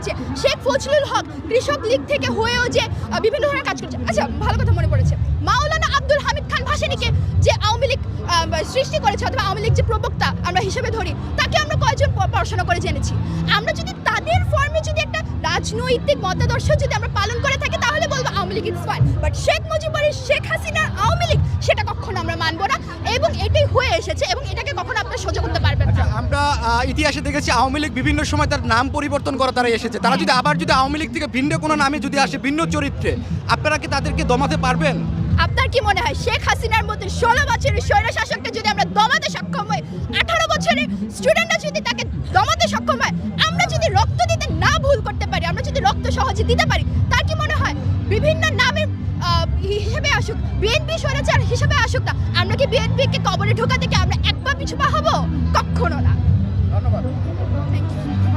করছে, শেখ ফজলুল হক কৃষক লীগ থেকে হয়েও যে বিভিন্ন ধরনের কাজ করছে। আচ্ছা, ভালো কথা মনে পড়েছে, মাওলানা আব্দুল হামিদ খান ভাসানীকে যে আওয়ামী লীগ সৃষ্টি করেছে অথবা আওয়ামী লীগ যে প্রবক্তা আমরা হিসেবে ধরি, তাকে আমরা কয়েকজন পড়াশোনা করে জেনেছি। আমরা যদি তাদের ফর্মে যদি একটা রাজনৈতিক মতাদর্শ যদি আমরা পালন করে থাকি তাহলে বলবো Awami League it's fine, but Sheikh মুজিবুরের শেখ হাসিনার আওয়ামী লীগ সেটা কখনো আমরা মানবো না, এবং এটাই হয়ে এসেছে এবং এটাকে কখনো আপনারা সহ্য করতে পারবেন না। আমরা ইতিহাসে দেখেছি আওয়ামী লীগ বিভিন্ন সময় তার নাম পরিবর্তন করা তারা এসেছে, তারা যদি আবার যদি আওয়ামী লীগ থেকে ভিন্ন কোনো নামে যদি আসে ভিন্ন চরিত্রে, আপনারা কি তাদেরকে দমাতে পারবেন? আপনার কি মনে হয় শেখ হাসিনার মতো 16 বছরের স্বৈরশাসককে যদি আমরা দমাতে সক্ষম হই, 18 বছরের স্টুডেন্টরা যদি তাকে দমাতে সক্ষম হয়, আমরা যদি রক্ত দিতে না ভুল করতে পারি, আমরা যদি রক্ত সহজে দিতে পারি, তার কি মনে হয় বিভিন্ন নামের হিসেবে আসুক, বিএনপি স্বৈরাচার হিসেবে আসুক না, আমরা কি বিএনপিকে কবরে ঢোকাতে কি আমরা এক পা পিছু পা হবো? কখনো না। ধন্যবাদ। Thank you.